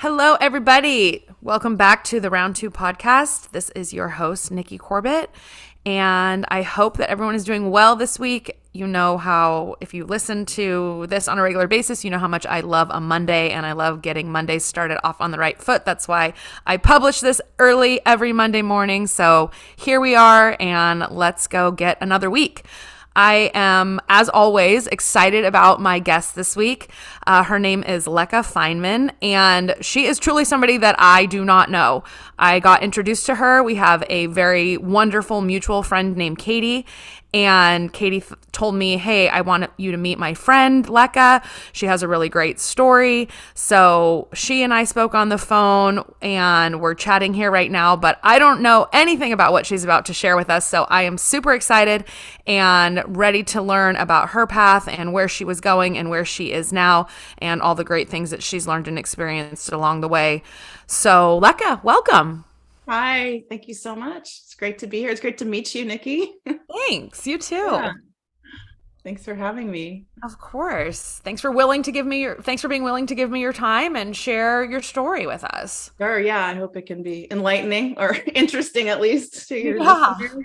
Hello, everybody. Welcome back to the Round 2 podcast. This is your host, Nikki Corbett, and I hope that everyone is doing well this week. You know how, if you listen to this on a regular basis, you know how much I love a Monday, and I love getting Mondays started off on the right foot. That's why I publish this early every Monday morning. So here we are, and let's go get another week. I am, as always, excited about my guest this week. Her name is Leka Fineman, and she is truly somebody that I do not know. I got introduced to her. We have a very wonderful mutual friend named Katie, and Katie told me, hey, I want you to meet my friend, Leka. She has a really great story. So she and I spoke on the phone, and we're chatting here right now, but I don't know anything about what she's about to share with us. So I am super excited and ready to learn about her path and where she was going and where she is now and all the great things that she's learned and experienced along the way. So Leka, welcome. Hi, thank you so much. It's great to be here. It's great to meet you, Nikki. Thanks. You too. Yeah, thanks for having me. Of course. Thanks for being willing to give me your time and share your story with us. Sure, yeah, I hope it can be enlightening or interesting at least to your Yeah. listeners.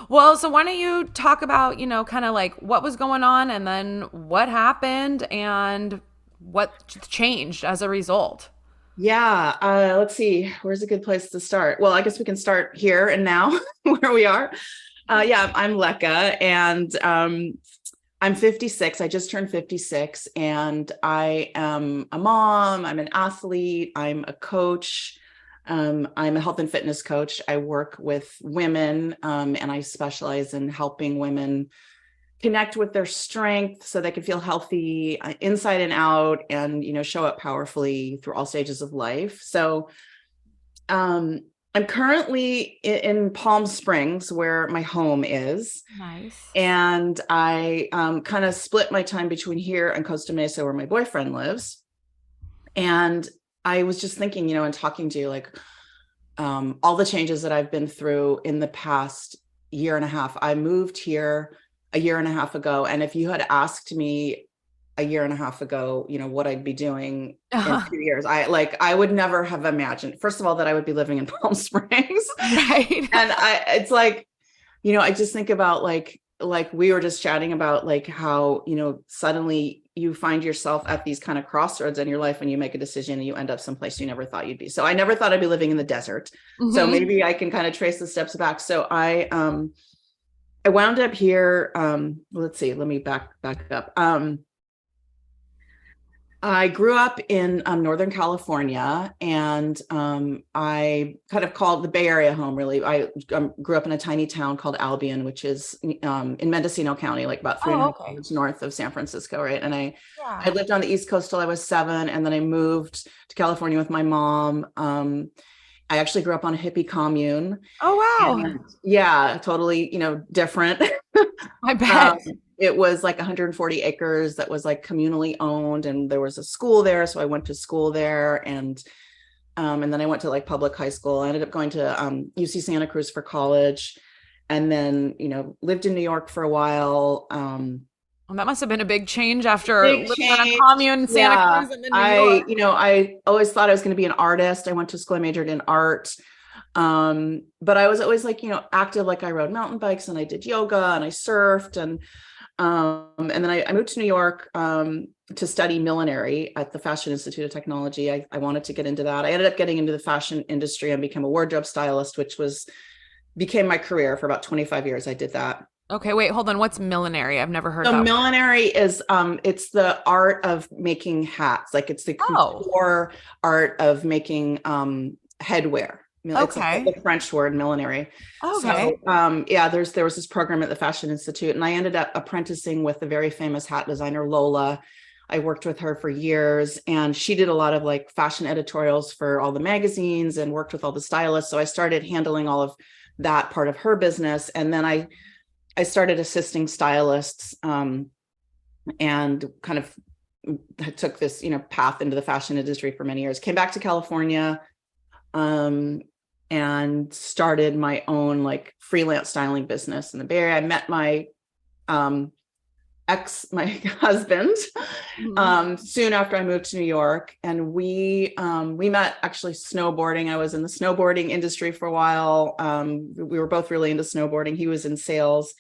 Well, so why don't you talk about, kind of like what was going on and then what happened and what changed as a result? Yeah, let's see. Where's a good place to start? Well, I guess we can start here and now where we are. Yeah, I'm Leka, and I'm 56. I just turned 56, and I am a mom. I'm an athlete. I'm a coach. I'm a health and fitness coach. I work with women, and I specialize in helping women connect with their strength so they can feel healthy inside and out, and show up powerfully through all stages of life. So I'm currently in Palm Springs, where my home is. Nice. And I kind of split my time between here and Costa Mesa, where my boyfriend lives. And I was just thinking, and talking to you, like all the changes that I've been through in the past year and a half. I moved here a year and a half ago. And if you had asked me a year and a half ago, what I'd be doing in 2 years, I would never have imagined, first of all, that I would be living in Palm Springs. Right. And it's like, I just think about like we were just chatting about like how, suddenly you find yourself at these kind of crossroads in your life when you make a decision and you end up someplace you never thought you'd be. So I never thought I'd be living in the desert. Mm-hmm. So maybe I can kind of trace the steps back. So I wound up here. Let's see, let me back up. I grew up in Northern California, and I kind of called the Bay Area home, really. I grew up in a tiny town called Albion, which is in Mendocino County, like about 3.5 hours north of San Francisco, right? And I lived on the East Coast till I was 7, and then I moved to California with my mom. I actually grew up on a hippie commune. Oh, wow. And, yeah, totally, different. I bet. It was like 140 acres that was like communally owned, and there was a school there. So I went to school there, and then I went to like public high school. I ended up going to UC Santa Cruz for college, and then, lived in New York for a while. Well, that must have been a big change after living on a commune in Santa Cruz and then New York. I always thought I was going to be an artist. I went to school, I majored in art. But I was always like, active. Like I rode mountain bikes, and I did yoga, and I surfed, and then I moved to New York to study millinery at the Fashion Institute of Technology. I wanted to get into that. I ended up getting into the fashion industry and became a wardrobe stylist, which became my career for about 25 years. I did that. Okay, wait, hold on. What's millinery? I've never heard of that. So millinery is it's the art of making hats. Like it's the core art of making headwear. It's like the French word millinery. Okay. So there was this program at the Fashion Institute, and I ended up apprenticing with the very famous hat designer Lola. I worked with her for years, and she did a lot of like fashion editorials for all the magazines and worked with all the stylists. So I started handling all of that part of her business. And then I started assisting stylists and kind of took this, path into the fashion industry for many years. Came back to California and started my own like freelance styling business in the Bay Area. I met my my husband, Mhm. soon after I moved to New York, and we met actually snowboarding. I was in the snowboarding industry for a while. We were both really into snowboarding. He was in sales.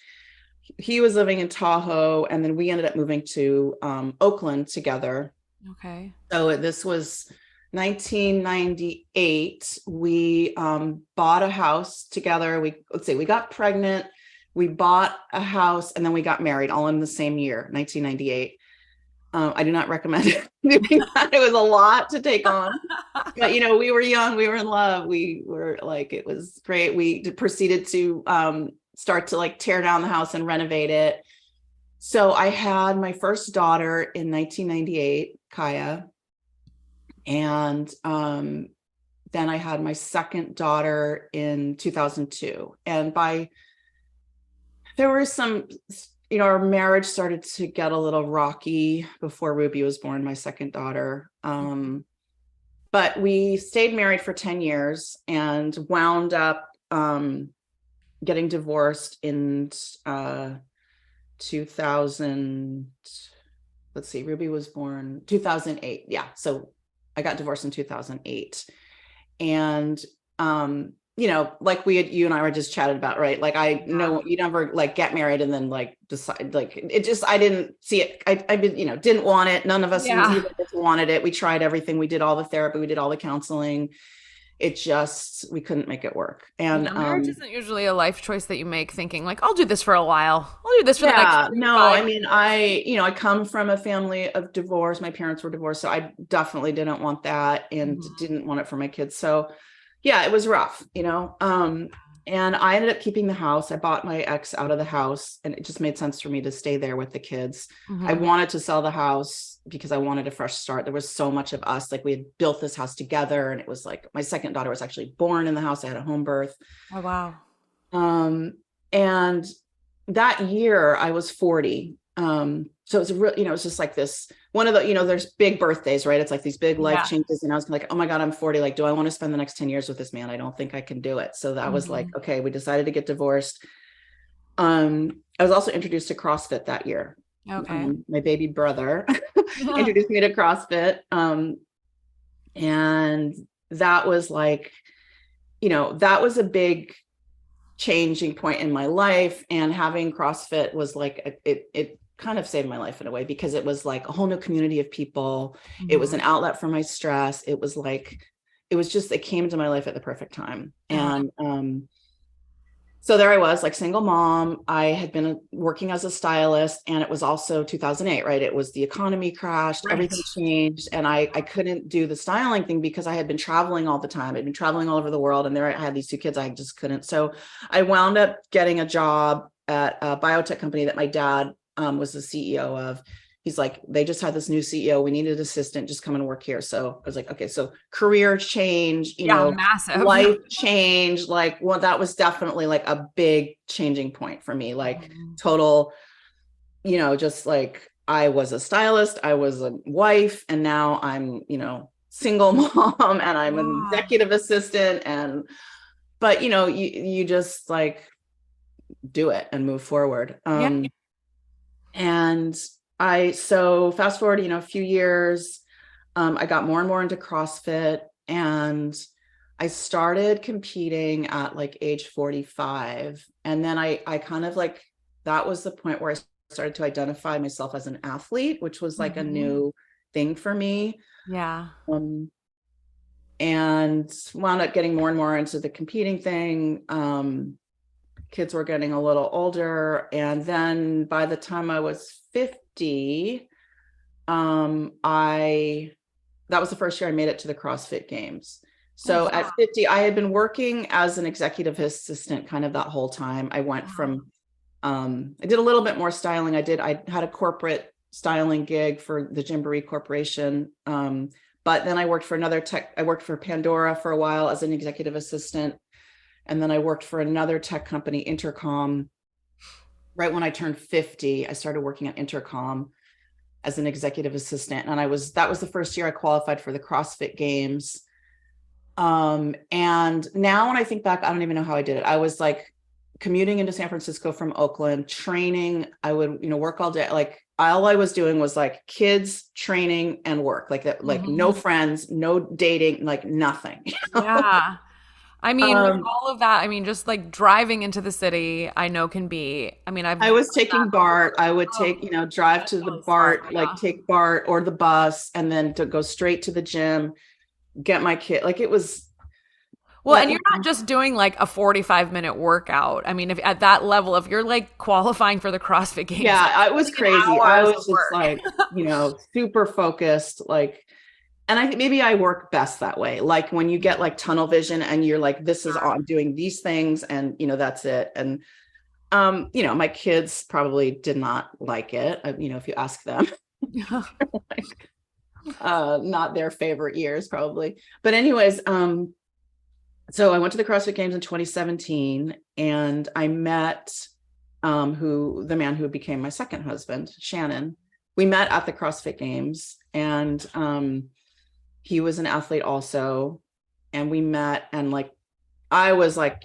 He was living in Tahoe, and then we ended up moving to Oakland together. Okay. So this was 1998. We bought a house together. We got pregnant, we bought a house, and then we got married all in the same year, 1998. I do not recommend doing that. It was a lot to take on. But we were young, we were in love. We were like, it was great. We proceeded to start to like tear down the house and renovate it. So I had my first daughter in 1998, Kaya. And then I had my second daughter in 2002. And there were some, our marriage started to get a little rocky before Ruby was born, my second daughter. But we stayed married for 10 years and wound up getting divorced in 2000. Let's see, Ruby was born 2008. Yeah. So I got divorced in 2008. And, like you and I were just chatted about, right? Like, I know you never like get married and then like decide, like it just, I didn't see it. I didn't want it. None of us wanted it. We tried everything. We did all the therapy. We did all the counseling. We couldn't make it work. And marriage isn't usually a life choice that you make thinking like, I'll do this for a while. I'll do this for the next 3 to no, 5 I mean, I come from a family of divorce. My parents were divorced, so I definitely didn't want that and didn't want it for my kids. So yeah, it was rough, and I ended up keeping the house. I bought my ex out of the house, and it just made sense for me to stay there with the kids. I wanted to sell the house because I wanted a fresh start. There was so much of us, like we had built this house together, and it was like my second daughter was actually born in the house. I had a home birth. Oh, wow. And that year I was 40. So it was it was just like this, one of the, there's big birthdays, right? It's like these big life changes. And I was like, oh my God, I'm 40. Like, do I want to spend the next 10 years with this man? I don't think I can do it. So that was like, okay, we decided to get divorced. I was also introduced to CrossFit that year. Okay. My baby brother introduced me to CrossFit. And that was like, that was a big changing point in my life. And having CrossFit was like, it kind of saved my life in a way, because it was like a whole new community of people. It was an outlet for my stress. It was like, it came into my life at the perfect time. And so there I was, like single mom. I had been working as a stylist, and it was also 2008, right? It was the economy crashed, everything changed. And I couldn't do the styling thing because I had been traveling all the time. I'd been traveling all over the world, and there I had these 2 kids. I just couldn't. So I wound up getting a job at a biotech company that my dad was the CEO of. He's like, they just had this new CEO. We need an assistant. Just come and work here. So I was like, okay. So career change, massive life change. Like, well, that was definitely like a big changing point for me. Like total, just like I was a stylist, I was a wife, and now I'm, single mom, and I'm an executive assistant. But you just like do it and move forward. And so fast forward, a few years, I got more and more into CrossFit, and I started competing at like age 45. And then I kind of like, that was the point where I started to identify myself as an athlete, which was like a new thing for me. Yeah. And wound up getting more and more into the competing thing. Kids were getting a little older. And then by the time I was 50, that was the first year I made it to the CrossFit Games. So at 50, I had been working as an executive assistant kind of that whole time. I went from, I did a little bit more styling. I had a corporate styling gig for the Gymboree Corporation. But then I worked for I worked for Pandora for a while as an executive assistant. And then I worked for another tech company, Intercom. Right when I turned 50, I started working at Intercom as an executive assistant. And that was the first year I qualified for the CrossFit Games. And now when I think back, I don't even know how I did it. I was like commuting into San Francisco from Oakland, training. I would, work all day. Like all I was doing was like kids, training, and work. Like that, like no friends, no dating, like nothing. Yeah. I mean, with Um, all of that, I mean, just like driving into the city, I know can be, I mean, I've I done was that taking BART. I would before. Oh, take, drive that's to the really smart. BART, like Yeah. take BART or the bus, and then to go straight to the gym, get my kid. Like it was, Well, but and you're not just doing like a 45-minute workout. I mean, if at that level, if you're like qualifying for the CrossFit Games, yeah, that's it was putting in crazy. I hours was of just work. like, super focused, like, and I think maybe I work best that way. Like when you get like tunnel vision and you're like, this is all I'm doing these things, and that's it. And my kids probably did not like it. If you ask them, like, not their favorite years probably. But anyways, so I went to the CrossFit Games in 2017, and I met the man who became my second husband, Shannon. We met at the CrossFit Games, and he was an athlete also. And we met, and like I was like,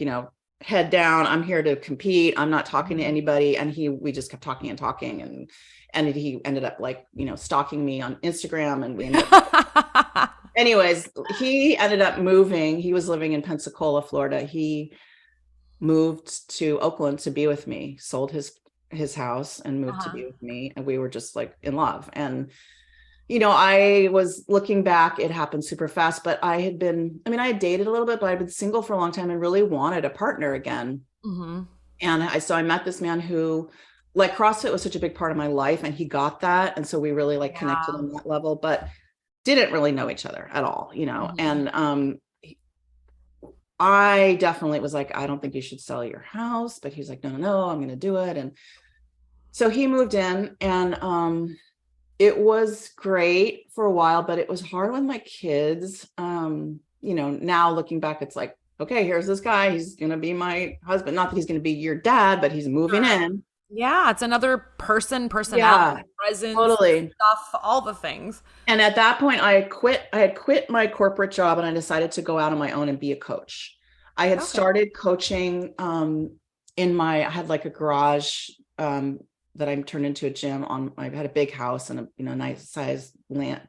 head down, I'm here to compete, I'm not talking to anybody. And we just kept talking and talking, and he ended up like, stalking me on Instagram, and we ended up anyways, he ended up moving. He was living in Pensacola, Florida. He moved to Oakland to be with me, sold his house and moved to be with me, and we were just like in love. And I was looking back, it happened super fast, but I had dated a little bit, but I'd been single for a long time and really wanted a partner again. And so I met this man who, like, CrossFit was such a big part of my life, and he got that. And so we really like connected on that level, but didn't really know each other at all, and I definitely was like, I don't think you should sell your house, but he's like, no, I'm going to do it. And so he moved in, and it was great for a while, but it was hard with my kids. Now looking back, it's like, okay, here's this guy, he's going to be my husband. Not that he's going to be your dad, but he's moving in. Yeah, it's another personality, Yeah, presence, totally. stuff, all the things. And at that point, I had quit my corporate job, and I decided to go out on my own and be a coach. I had started coaching I had like a garage that I turned into a gym I had a big house and a nice size land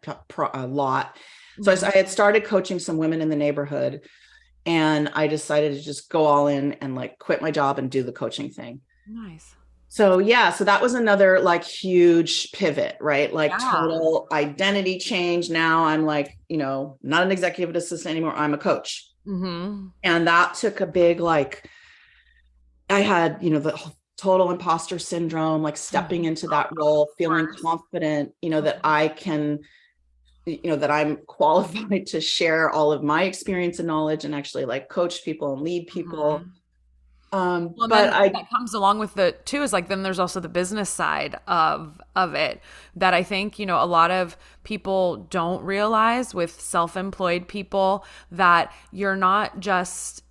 lot. So I had started coaching some women in the neighborhood, and I decided to just go all in and like quit my job and do the coaching thing. Nice. So so that was another like huge pivot, right? Like total identity change. Now I'm like, not an executive assistant anymore. I'm a coach. And that took a big, like, I had, the total imposter syndrome, like stepping into that role, feeling confident, that I can, that I'm qualified to share all of my experience and knowledge and actually like coach people and lead people. Well, and But then that comes along with the too is like then there's also the business side of it that I think, a lot of people don't realize with self-employed people that you're not just,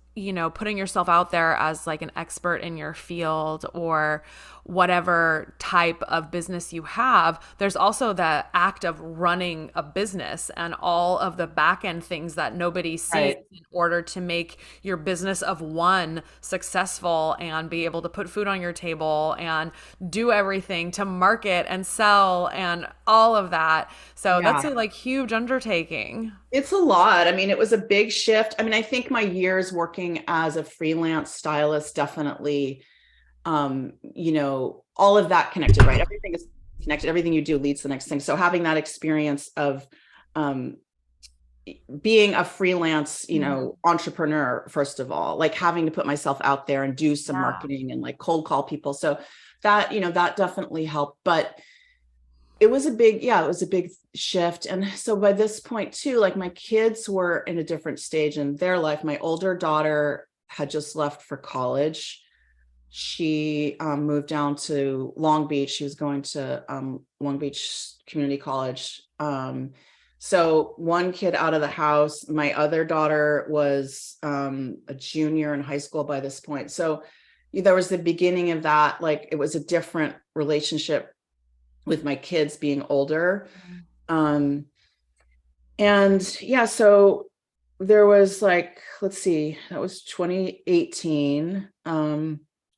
putting yourself out there as like an expert in your field or whatever type of business you have. There's also the act of running a business and all of the back end things that nobody sees in order to make your business of one successful and be able to put food on your table and do everything to market and sell and all of that. So that's a like huge undertaking. It's a lot. I mean, it was a big shift. I mean, I think my years working as a freelance stylist definitely, all of that connected, right? Everything is connected. Everything you do leads to the next thing. So having that experience of being a freelance, entrepreneur, first of all, like having to put myself out there and do some marketing and like cold call people. So that, that definitely helped. But it was a big shift. And so by this point too, like my kids were in a different stage in their life. My older daughter had just left for college. She moved down to Long Beach. She was going to Long Beach Community College. So one kid out of the house. My other daughter was a junior in high school by this point. So there was the beginning of that. Like it was a different relationship with my kids being older. So there was like, let's see, that was 2018.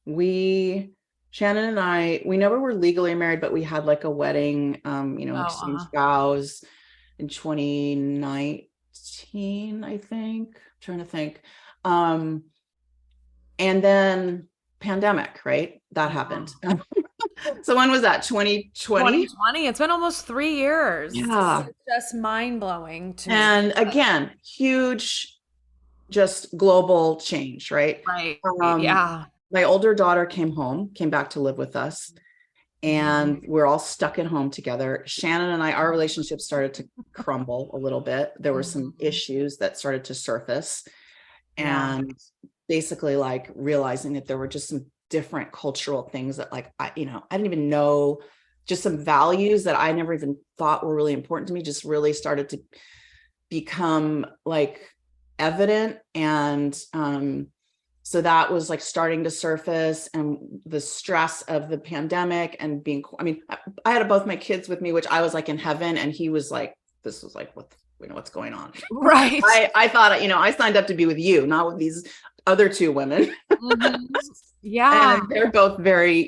we, Shannon and I, we never were legally married, but we had like a wedding, Oh, exchanged vows in 2019, I think. I'm trying to think. Um, and then pandemic, right? That happened. So when was that? 2020? 2020. It's been almost 3 years. Yeah. It's just mind blowing to me. And again, huge, just global change, right? Right. Um, Yeah. my older daughter came back to live with us, and we're all stuck at home together. Shannon and I, our relationship started to crumble a little bit. There were some issues that started to surface, Yeah. and basically like realizing that there were just some different cultural things that like I didn't even know, just some values that I never even thought were really important to me just really started to become like evident. And so that was like starting to surface, and the stress of the pandemic and being, I mean, I had both my kids with me, which I was like in heaven, and he was like, this was like, what's going on? Right. I thought, I signed up to be with you, not with these other two women. Yeah. And they're both very,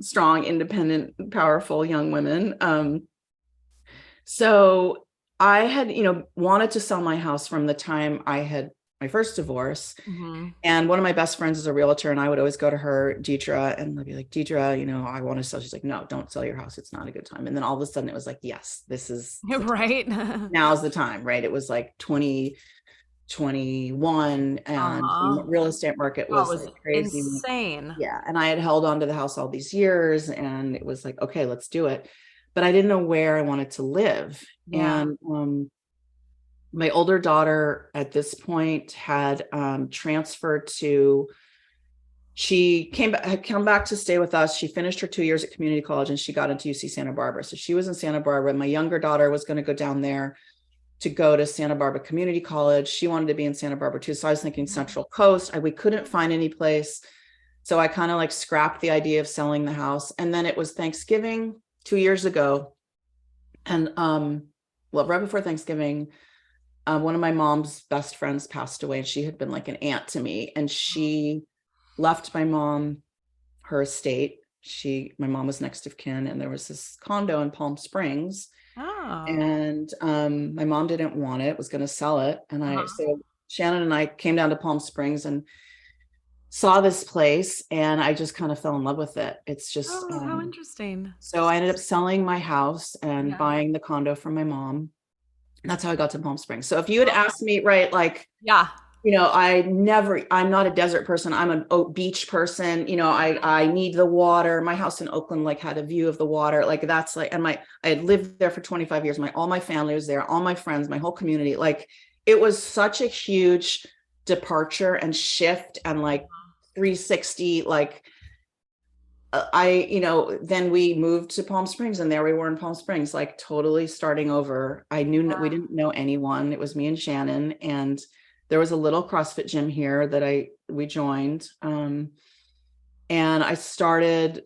strong, independent, powerful young women. So I had, wanted to sell my house from the time I had my first divorce. And one of my best friends is a realtor, and I would always go to her, Deidre, and I'd be like, Deidre, I want to sell. She's like, no, don't sell your house. It's not a good time. And then all of a sudden it was like, yes, this is Right. now's the time, right? It was like 2021, and the real estate market was, like crazy. Insane. Yeah. And I had held on to the house all these years, and it was like, okay, let's do it. But I didn't know where I wanted to live. Yeah. And my older daughter at this point had transferred to, had come back to stay with us. She finished her 2 years at community college, and she got into UC Santa Barbara. So she was in Santa Barbara. My younger daughter was going to go down there to go to Santa Barbara Community College. She wanted to be in Santa Barbara too. So I was thinking Central Coast. We couldn't find any place. So I kind of like scrapped the idea of selling the house. And then it was Thanksgiving 2 years ago. And right before Thanksgiving, one of my mom's best friends passed away, and she had been like an aunt to me. And she left my mom her estate. My mom was next of kin, and there was this condo in Palm Springs. Oh. And my mom didn't want it, was going to sell it. And so Shannon and I came down to Palm Springs and saw this place, and I just kind of fell in love with it. It's just, how interesting. So I ended up selling my house and buying the condo from my mom. And that's how I got to Palm Springs. So if you had asked me, right, like, I'm not a desert person. I'm an beach person. I need the water. My house in Oakland, like, had a view of the water. Like, that's like, and I had lived there for 25 years. All my family was there, all my friends, my whole community. Like, it was such a huge departure and shift, and like 360, like, then we moved to Palm Springs, and there we were in Palm Springs, like totally starting over. I knew that we didn't know anyone. It was me and Shannon, and there was a little CrossFit gym here that we joined. And I started,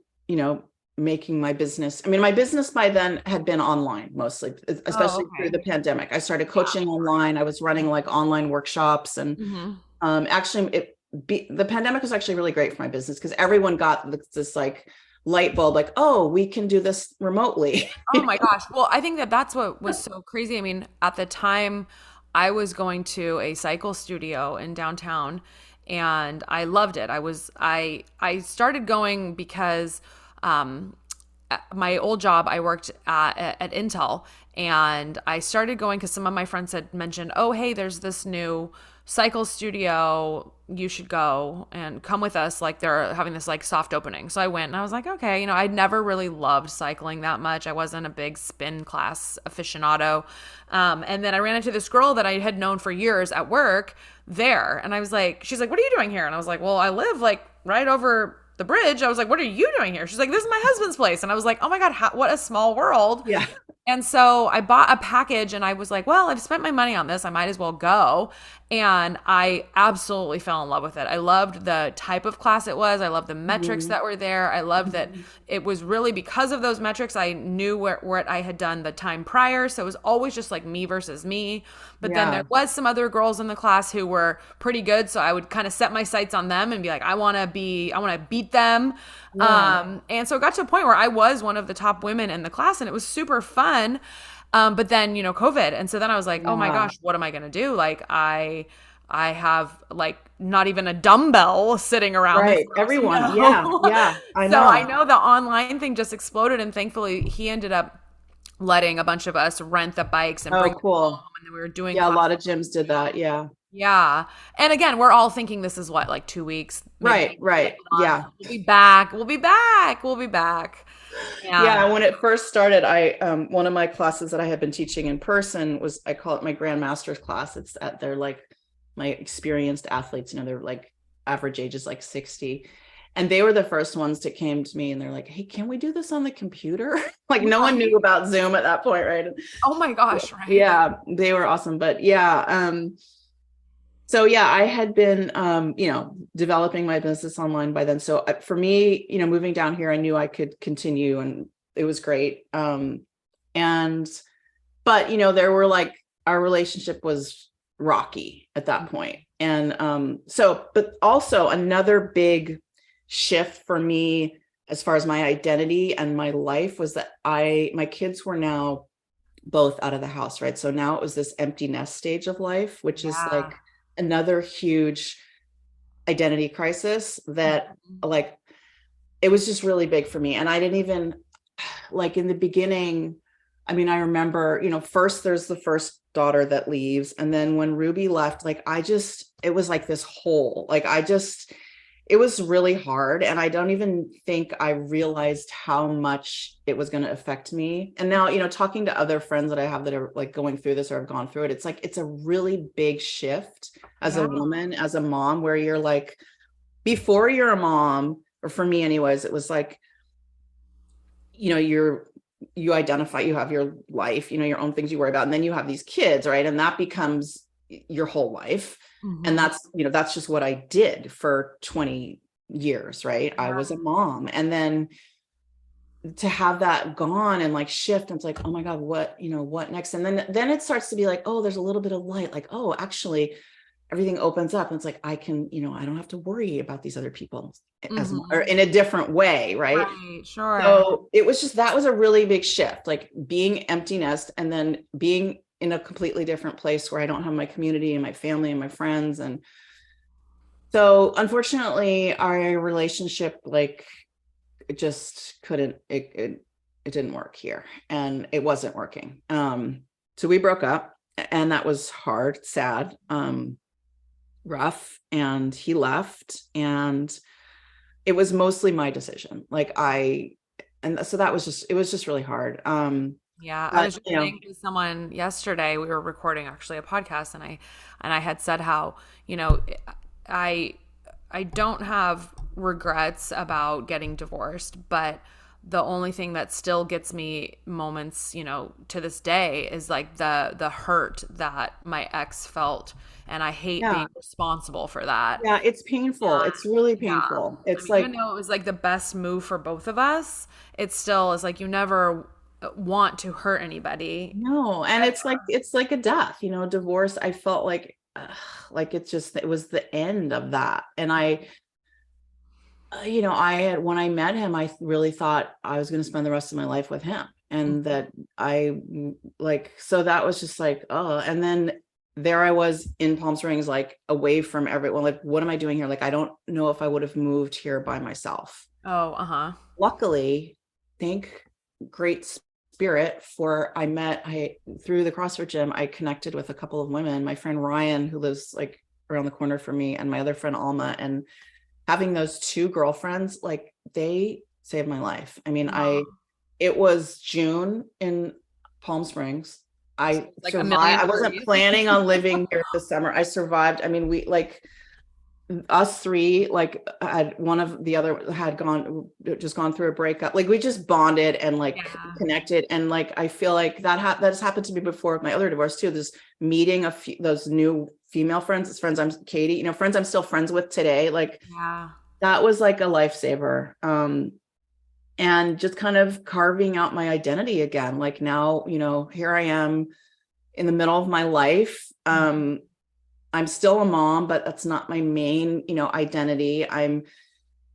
making my business. I mean, my business by then had been online mostly, especially through the pandemic. I started coaching online. I was running like online workshops, and actually the pandemic was actually really great for my business, because everyone got this like light bulb, like, oh, we can do this remotely. Oh my gosh. Well, I think that's what was so crazy. I mean, at the time I was going to a cycle studio in downtown, and I loved it. I started going because my old job, I worked at Intel, and I started going because some of my friends had mentioned, oh, hey, there's this new cycle studio, you should go and come with us, like they're having this like soft opening. So I went, and I was like, okay, I'd never really loved cycling that much. I wasn't a big spin class aficionado. And then I ran into this girl that I had known for years at work there, and I was like, she's like, what are you doing here? And I was like, well, I live like right over the bridge. I was like, what are you doing here? She's like, this is my husband's place. And I was like, oh my God, what a small world. Yeah. And so I bought a package, and I was like, well, I've spent my money on this, I might as well go. And I absolutely fell in love with it. I loved the type of class it was. I loved the metrics that were there. I loved that it was really because of those metrics. I knew what I had done the time prior. So it was always just like me versus me. But then there was some other girls in the class who were pretty good. So I would kind of set my sights on them and be like, I want to beat beat them. Yeah. And so it got to a point where I was one of the top women in the class and it was super fun. But then, COVID. And so then I was like, oh my Yeah. gosh, what am I going to do? Like I have like not even a dumbbell sitting around this Right. house, Everyone. Yeah. Yeah. I So I know. know the online thing just exploded, and thankfully he ended up letting a bunch of us rent the bikes and bring Oh, them home, cool. and then we were doing Yeah. A lot classes of on gyms the did that. field. Yeah. Yeah. And again, we're all thinking this is what, like 2 weeks, Right. maybe a Right. month. Yeah. We'll be back. We'll be back. We'll be back. And Yeah, when it first started, one of my classes that I had been teaching in person was, I call it my grandmaster's class. It's at they're like my experienced athletes, they're like average age is like 60. And they were the first ones that came to me and they're like, "Hey, can we do this on the computer?" Like no one knew right. about Zoom at that point, right? Oh my gosh, right? Yeah, they were awesome. But yeah, so yeah, I had been, developing my business online by then. So for me, moving down here, I knew I could continue and it was great. And, but, there were like, our relationship was rocky at that point. And but also another big shift for me as far as my identity and my life was that my kids were now both out of the house, right? So now it was this empty nest stage of life, which is Yeah. like another huge identity crisis that Mhm. like it was just really big for me. And I didn't even like in the beginning, I mean, I remember, first there's the first daughter that leaves. And then when Ruby left, like it was like this hole. Like it was really hard. And I don't even think I realized how much it was going to affect me. And now, talking to other friends that I have that are like going through this or have gone through it, it's like, it's a really big shift as a Yeah. woman, as a mom, where you're like, before you're a mom, or for me anyways, it was like, you identify, you have your life, your own things you worry about. And then you have these kids, right? And that becomes your whole life. And Mhm. that's just what I did for 20 years, right? I Yeah. was a mom. And then to have that gone and like shift, and it's like, oh my God, what next? And then it starts to be like, oh, there's a little bit of light, like, oh, actually everything opens up and it's like, I can, I don't have to worry about these other people or Mhm. in a different way. Right. Right. Sure. So that was a really big shift, like being empty nest and then being in a completely different place where I don't have my community and my family and my friends. And so unfortunately our relationship, like it just couldn't, it didn't work here and it wasn't working. So we broke up and that was hard, sad, rough, and he left and it was mostly my decision. And so it was just really hard. Yeah, I But was just saying to someone yesterday, we were recording actually a podcast, and I had said how, you know, I I don't have regrets about getting divorced, but the only thing that still gets me moments, to this day is like the hurt that my ex felt, and I hate yeah, being responsible for that. yeah, it's painful. It's really Yeah. painful. I It's mean, even like, though it was like the best move for both of us, it still is like you never want to hurt anybody. no. And it's like a death, divorce. I felt like it was the end of that. And when I met him, I really thought I was going to spend the rest of my life with him. And that so that was just like, oh, and then there I was in Palm Springs, like away from everyone. Like, what am I doing here? Like, I don't know if I would have moved here by myself. Oh, uh-huh. Luckily, thank great spirit through the CrossFit gym, I connected with a couple of women, my friend Ryan, who lives like around the corner from me, and my other friend Alma, and having those two girlfriends, like they saved my life. I mean, Oh, it was June in Palm Springs. I like a survived. million I wasn't degrees. planning on living here this summer. I survived. I mean, we like us three, like had one of the other had just gone through a breakup. Like we just bonded and like Yeah. connected. And like, I feel like that has happened to me before with my other divorce too. This meeting those new female friends, Katie, friends I'm still friends with today. Like Yeah. that was like a lifesaver. And just kind of carving out my identity again. Like now, here I am in the middle of my life. I'm still a mom, but that's not my main, identity. I'm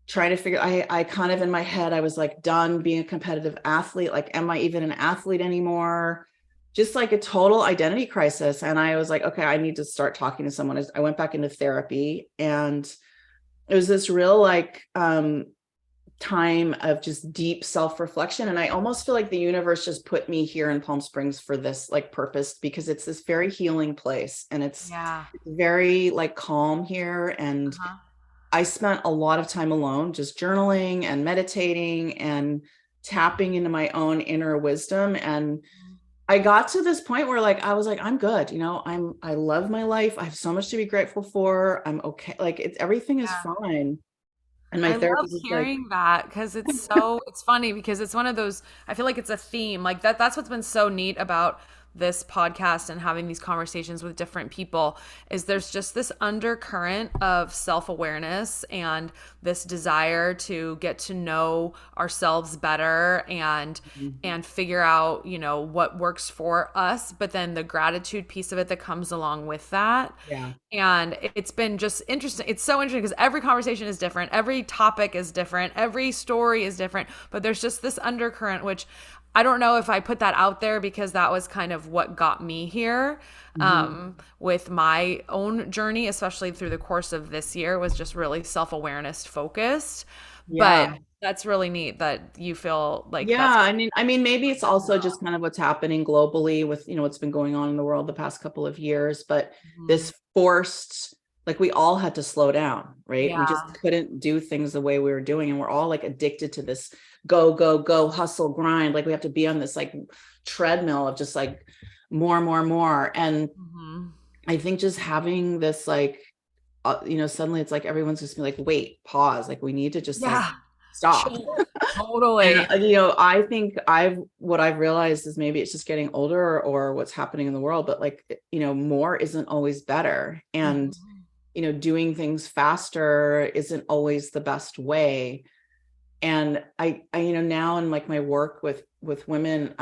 trying to figure, I kind of in my head, I was like done being a competitive athlete. Like, am I even an athlete anymore? Just like a total identity crisis. And I was like, okay, I need to start talking to someone. I went back into therapy, and it was this real like time of just deep self-reflection. And I almost feel like the universe just put me here in Palm Springs for this like purpose, because it's this very healing place, and it's Yeah. very like calm here. And Uh-huh. I spent a lot of time alone, just journaling and meditating and tapping into my own inner wisdom. And I got to this point where like I was like, I'm good, I love my life. I have so much to be grateful for. I'm okay. Like everything is Yeah. fine. And my I love therapist is like, hearing that because it's funny because it's one of those, I feel like it's a theme. Like that's what's been so neat about this podcast and having these conversations with different people is there's just this undercurrent of self-awareness and this desire to get to know ourselves better and figure out, what works for us, but then the gratitude piece of it that comes along with that. yeah, And it's been just interesting. It's so interesting because every conversation is different, every topic is different, every story is different, but there's just this undercurrent, which I don't know if I put that out there because that was kind of what got me here with my own journey, especially through the course of this year, was just really self-awareness focused. But yeah. that's really neat that you feel like Yeah, that's I mean, maybe it's also just kind of what's happening globally with, what's been going on in the world the past couple of years, but Mhm. this forced, like we all had to slow down, right? We just Yeah. couldn't do things the way we were doing. And we're all like addicted to this go, go, go, hustle, grind. Like we have to be on this like treadmill of just like more, more, more. And Mhm. I think just having this like, suddenly it's like everyone's just be like, wait, pause. Like we need to just like Yeah. stop. Chill. And Totally. I think what I've realized is maybe it's just getting older or what's happening in the world, but like, more isn't always better. And, Mhm. doing things faster isn't always the best way. And I now in like my work with women,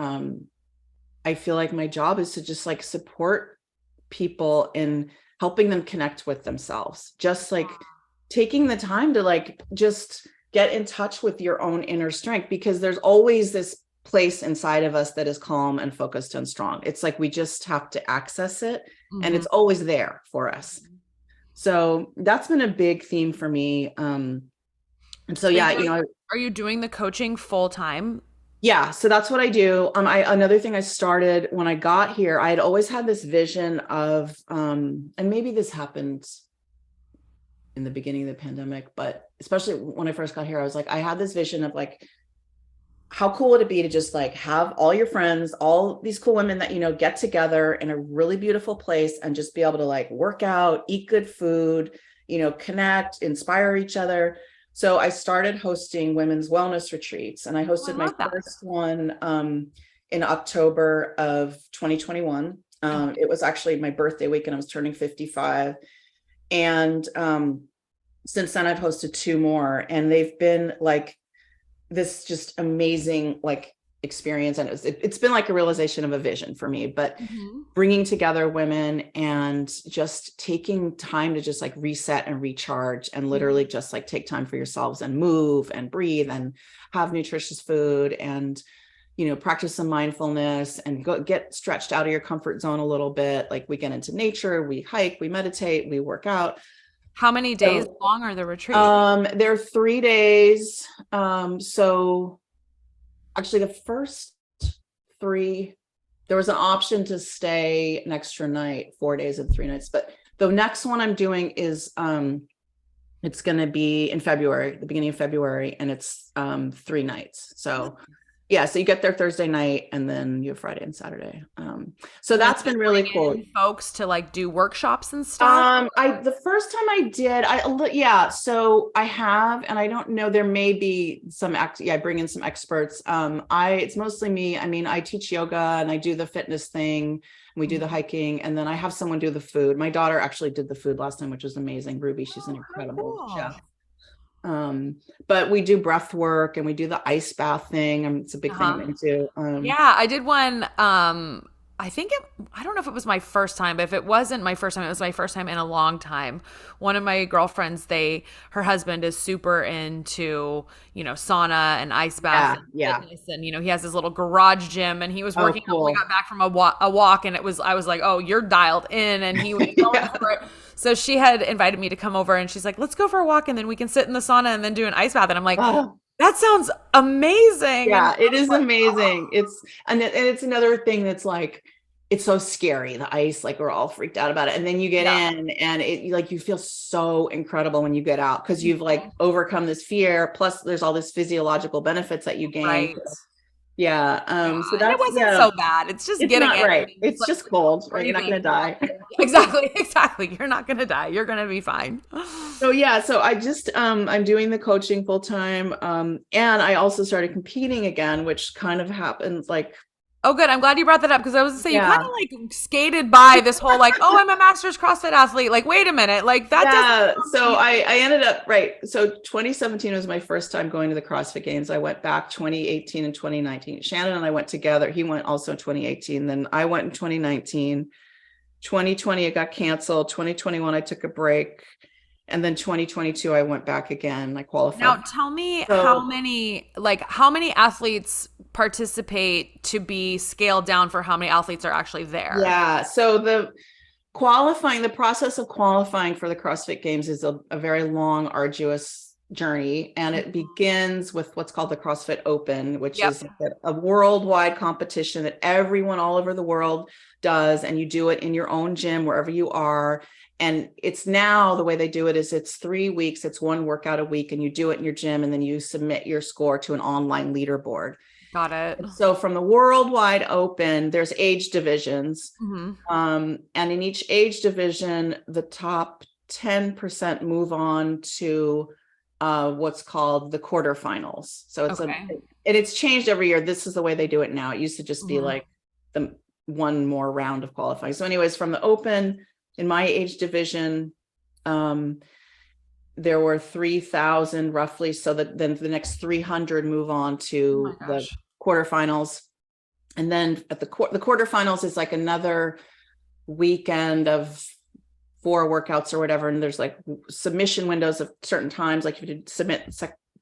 I feel like my job is to just like support people in helping them connect with themselves, just like taking the time to like just get in touch with your own inner strength, because there's always this place inside of us that is calm and focused and strong. It's like we just have to access it, and Mhm. it's always there for us. So that's been a big theme for me. And so So yeah, are you doing the coaching full time? yeah, so that's what I do. Another thing I started when I got here, I had always had this vision of and maybe this happened in the beginning of the pandemic, but especially when I first got here, I was like, I had this vision of like, how cool would it be to just like have all your friends, all these cool women that, get together in a really beautiful place and just be able to like work out, eat good food, connect, inspire each other. So I started hosting women's wellness retreats, and I Oh, I hosted my love that. first one in October of 2021. It was actually my birthday week and I was turning 55. And since then I've hosted two more, and they've been like this just amazing like experience. And it's been like a realization of a vision for me, but Mhm. bringing together women and just taking time to just like reset and recharge, and literally just like take time for yourselves and move and breathe and have nutritious food and practice some mindfulness and go get stretched out of your comfort zone a little bit. Like we get into nature, we hike, we meditate, we work out. How many days So long are the retreats? they're 3 days. So actually the first three, there was an option to stay an extra night, 4 days and 3 nights, but the next one I'm doing is it's going to be in February, the beginning of February, and it's 3 nights. So yeah, so you get there Thursday night and then you have Friday and Saturday. So And then that's do you been really bring cool. in folks to like do workshops and stuff? I the first time I did, yeah, so I have, and I don't know, there may be some yeah, I bring in some experts. It's mostly me. I mean, I teach yoga and I do the fitness thing, and we do the Mhm. hiking, and then I have someone do the food. My daughter actually did the food last time, which was amazing. Ruby, she's an Oh, how incredible chef. cool. But we do breath work and we do the ice bath thing. It's a big thing I'm Uh-huh. into. Yeah, I did one. I don't know if it was my first time, but if it wasn't my first time, it was my first time in a long time. One of my girlfriends, her husband is super into, sauna and ice baths Yeah. and Yeah. fitness. And, he has his little garage gym and he was Oh, working out when we cool. got back from a walk and I was like, oh, you're dialed in. And he was going Yeah. for it. So she had invited me to come over and she's like, let's go for a walk and then we can sit in the sauna and then do an ice bath. And I'm like, Oh, that sounds amazing. And yeah, it is like, amazing. And it's another thing that's like, it's so scary, the ice, like we're all freaked out about it. And then you get yeah. in and you feel so incredible when you get out because you've like overcome this fear. Plus there's all this physiological benefits that you gain. Right. Yeah. Yeah, So and it that's, wasn't so bad. It's just it's getting not in. right. And It's like just cold, right? You're not going to breathing. die. Exactly. You're not gonna die. You're gonna be fine. So yeah, so I just I'm doing the coaching full time. And I also started competing again, which kind of happened like, Oh, good. I'm glad you brought that up because I was gonna say you kind yeah. of like skated by this whole like, oh, I'm a master's CrossFit athlete. Like, wait a minute, like that Yeah, doesn't. so I ended up, right. So 2017 was my first time going to the CrossFit Games. I went back 2018 and 2019. Shannon and I went together. He went also in 2018. Then I went in 2019. 2020, it got canceled. 2021, I took a break. And then 2022, I went back again. I qualified. Now, tell me So how many athletes participate to be scaled down for how many athletes are actually there? yeah, so the process of qualifying for the CrossFit Games is a very long, arduous journey. And it begins with what's called the CrossFit Open, which Yep. is a worldwide competition that everyone all over the world does. And you do it in your own gym, wherever you are. And it's now the way they do it is it's 3 weeks. It's one workout a week and you do it in your gym and then you submit your score to an online leaderboard. Got it. So from the worldwide open, there's age divisions. Mm-hmm. And in each age division, the top 10% move on to what's called the quarterfinals. So and it's changed every year. This is the way they do it now. It used to just be like the one more round of qualifying. So anyways, from the open in my age division, there were 3,000 roughly. So that then the next 300 move on to the quarterfinals. And then at the quarterfinals is like another weekend of 4 workouts or whatever. And there's like submission windows of certain times, like you did submit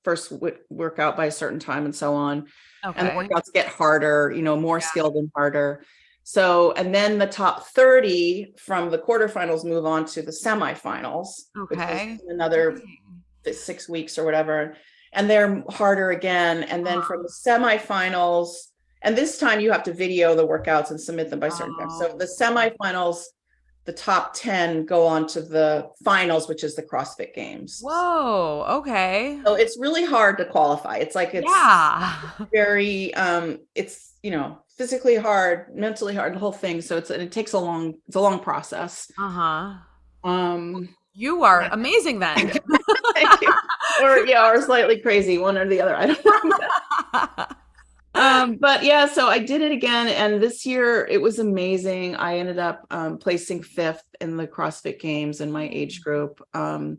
first workout by a certain time and so on. Okay. And the workouts get harder, more skilled and harder. So, and then the top 30 from the quarterfinals move on to the semifinals, which is another 6 weeks or whatever. And they're harder again. And then from the semifinals, and this time you have to video the workouts and submit them by certain times. So the semifinals, the top 10 go on to the finals, which is the CrossFit Games. Whoa. Okay. So it's really hard to qualify. It's like, it's very, it's, physically hard, mentally hard, the whole thing. So it takes it's a long process. You are amazing then. Thank you. Or slightly crazy, one or the other. I don't know. But yeah, so I did it again. And this year it was amazing. I ended up placing 5th in the CrossFit Games in my age group. And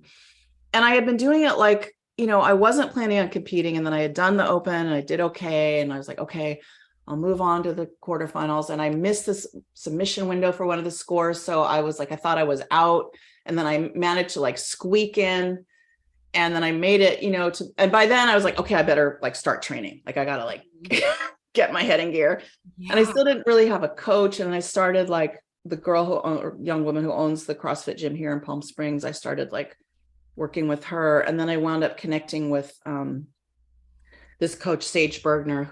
I had been doing it like, I wasn't planning on competing. And then I had done the open and I did okay. And I was like, okay, I'll move on to the quarterfinals. And I missed this submission window for one of the scores. So I was like, I thought I was out. And then I managed to like squeak in. And then I made it, and by then I was like, okay, I better like start training. Like I gotta like get my head in gear. Yeah. And I still didn't really have a coach. And I started like the young woman who owns the CrossFit gym here in Palm Springs. I started like working with her. And then I wound up connecting with this coach, Sage Bergner,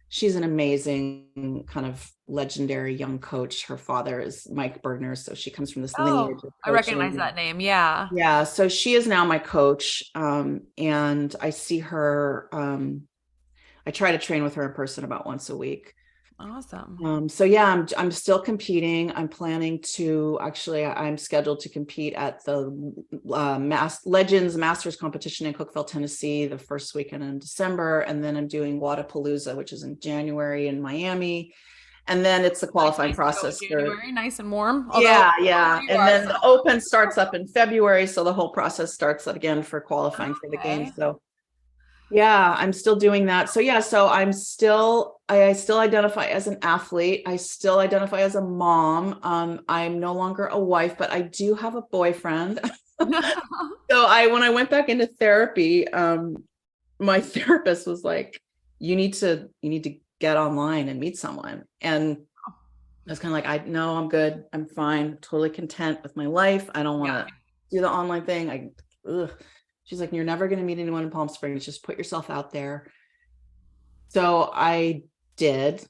she's an amazing kind of legendary young coach. Her father is Mike Bergner. So she comes from this lineage of I recognize that name. Yeah. Yeah. So she is now my coach. And I see her, I try to train with her in person about once a week. Awesome. So yeah, I'm still competing. I'm planning to I'm scheduled to compete at the Legends Masters competition in Cookeville, Tennessee, the first weekend in December. And then I'm doing Wadapalooza, which is in January in Miami. And then it's the qualifying process. January, nice and warm. Yeah. And then the open starts up in February. So the whole process starts again for qualifying for the games. So yeah, I'm still doing that. So yeah, so I'm still I still identify as an athlete. I still identify as a mom. I'm no longer a wife, but I do have a boyfriend. So when I went back into therapy, my therapist was like, you need to get online and meet someone. And I was kind of like, I know I'm good. I'm fine. Totally content with my life. I don't want to do the online thing. Ugh. She's like, you're never going to meet anyone in Palm Springs. Just put yourself out there. So I did.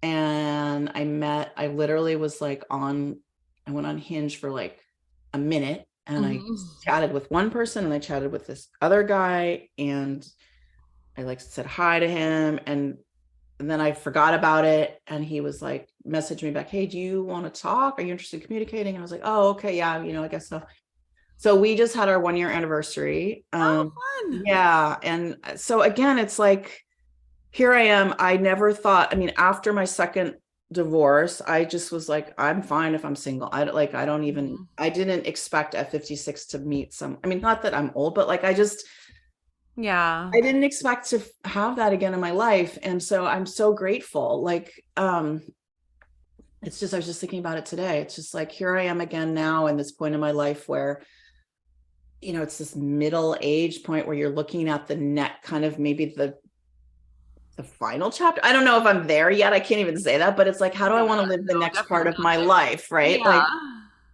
And I literally was like I went on Hinge for like a minute, and I chatted with one person, and I chatted with this other guy, and I like said hi to him, and then I forgot about it. And he was like, messaged me back, hey, do you want to talk? Are you interested in communicating? And I was like, oh, okay. Yeah. I guess so. So we just had our 1-year anniversary. Oh, fun. Yeah. And so again, it's like, here I am. I never thought, after my second divorce, I just was like, I'm fine if I'm single. I didn't expect at 56 to meet not that I'm old, but like, I didn't expect to have that again in my life. And so I'm so grateful. Like, I was just thinking about it today. It's just like, here I am again now in this point in my life where, it's this middle age point where you're looking at the net, kind of maybe the final chapter. I don't know if I'm there yet. I can't even say that, but it's like, how do I want to live the next part of my life? Right. Yeah.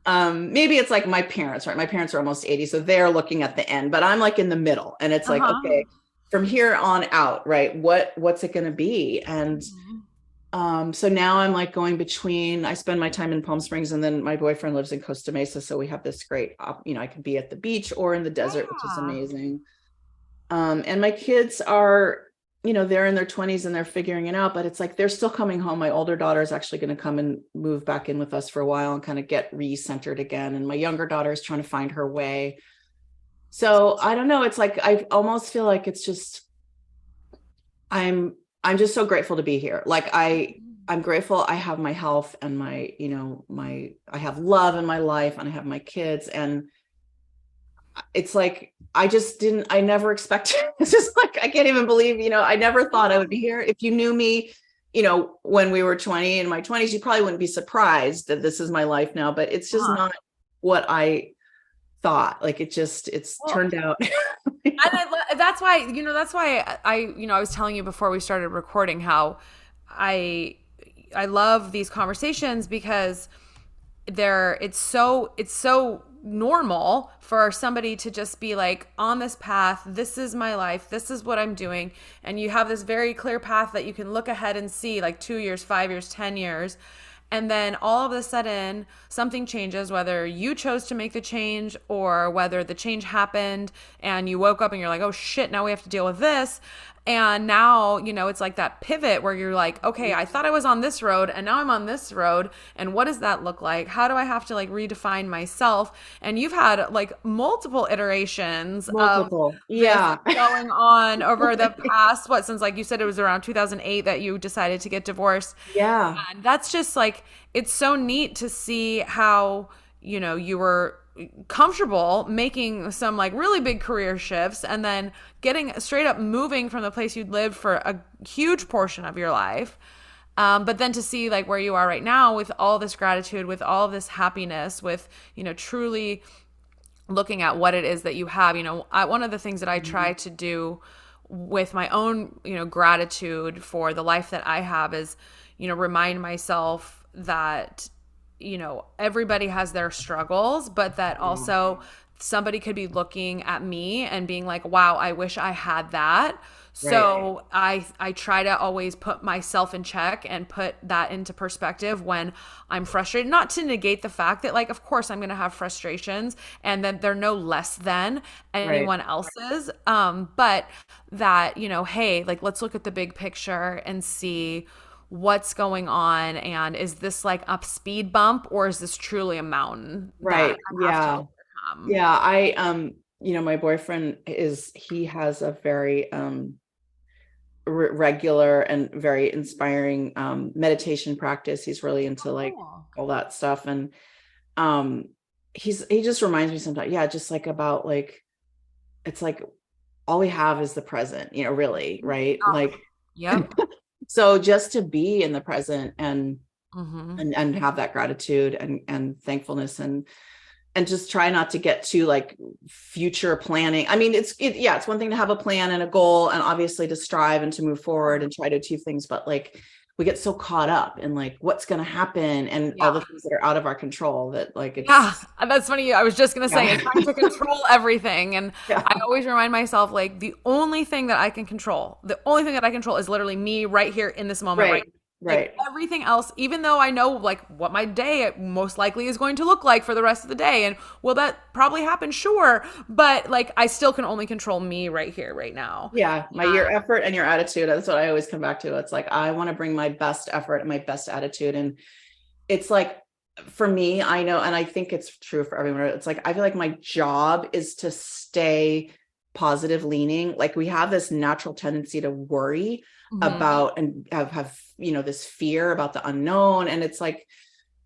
Like, maybe it's like my parents, right? My parents are almost 80. So they're looking at the end, but I'm like in the middle, and it's like, okay, from here on out, right? What's it going to be? And, so now I'm like going between, I spend my time in Palm Springs, and then my boyfriend lives in Costa Mesa. So we have this great, I could be at the beach or in the desert, which is amazing. And my kids are, they're in their 20s and they're figuring it out, but it's like, they're still coming home. My older daughter is actually going to come and move back in with us for a while and kind of get re-centered again. And my younger daughter is trying to find her way. So I don't know. It's like, I almost feel like it's just, I'm just so grateful to be here. Like I'm grateful I have my health and my, I have love in my life, and I have my kids. And it's like, I never expected, it's just like, I can't even believe, I never thought I would be here. If you knew me, when we were 20, in my 20s, you probably wouldn't be surprised that this is my life now, but it's just not what I thought. Like, it's turned out. And that's why I was telling you before we started recording how I love these conversations, because it's so normal for somebody to just be like, on this path, this is my life, this is what I'm doing, and you have this very clear path that you can look ahead and see, like 2 years, 5 years, 10 years. And then all of a sudden something changes, whether you chose to make the change or whether the change happened and you woke up and you're like, oh shit, now we have to deal with this. And now, it's like that pivot where you're like, okay, I thought I was on this road and now I'm on this road. And what does that look like? How do I have to like redefine myself? And you've had like multiple iterations of going on over the past, since like you said, it was around 2008 that you decided to get divorced. Yeah. And that's just like, it's so neat to see how, you were comfortable making some like really big career shifts and then getting straight up moving from the place you'd lived for a huge portion of your life. But then to see like where you are right now with all this gratitude, with all this happiness, with, truly looking at what it is that you have. One of the things that I try to do with my own, gratitude for the life that I have is, remind myself that everybody has their struggles, but that also somebody could be looking at me and being like, wow, I wish I had that. So I try to always put myself in check and put that into perspective when I'm frustrated, not to negate the fact that like, of course I'm going to have frustrations and that they're no less than anyone else's. But that, hey, like, let's look at the big picture and see what's going on, and is this like a speed bump or is this truly a mountain? Right. Yeah. Yeah. My boyfriend he has a very regular and very inspiring meditation practice. He's really into like all that stuff, and he just reminds me sometimes, just like about like, it's like all we have is the present, really, right? Like, So just to be in the present Mm-hmm. and have that gratitude and thankfulness and just try not to get too like future planning. I mean, it's one thing to have a plan and a goal and obviously to strive and to move forward and try to achieve things, but like we get so caught up in like what's going to happen and all Yeah. the things that are out of our control that like Yeah, it's and that's funny. I was just gonna say, and yeah. trying to control everything. And Yeah. I always remind myself, like, the only thing that I can control, the only thing that I control is literally me right here in this moment, right? Right. Like Right. everything else, even though I know like what my day most likely is going to look like for the rest of the day, and will that probably happen? Sure, but like I still can only control me right here, right now. Yeah. Your effort and your attitude. That's what I always come back to. It's like, I want to bring my best effort and my best attitude. And it's like, for me, I know, and I think it's true for everyone. It's like, I feel like my job is to stay positive leaning. Like we have this natural tendency to worry Mm-hmm. about and have, this fear about the unknown. And it's like,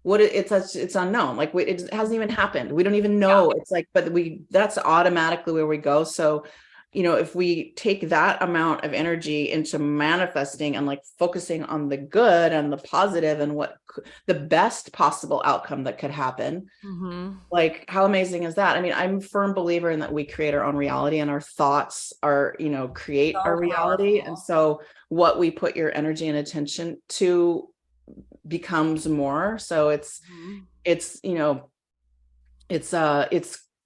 it's unknown. Like it hasn't even happened. We don't even Yeah. know. It's like, but that's automatically where we go. So, if we take that amount of energy into manifesting and like focusing on the good and the positive and the best possible outcome that could happen, Mm-hmm. like how amazing is that? I mean, I'm a firm believer in that we create our own reality and our thoughts create our So reality. And powerful. so what we put your energy and attention to becomes more. So Mm-hmm. it's, it's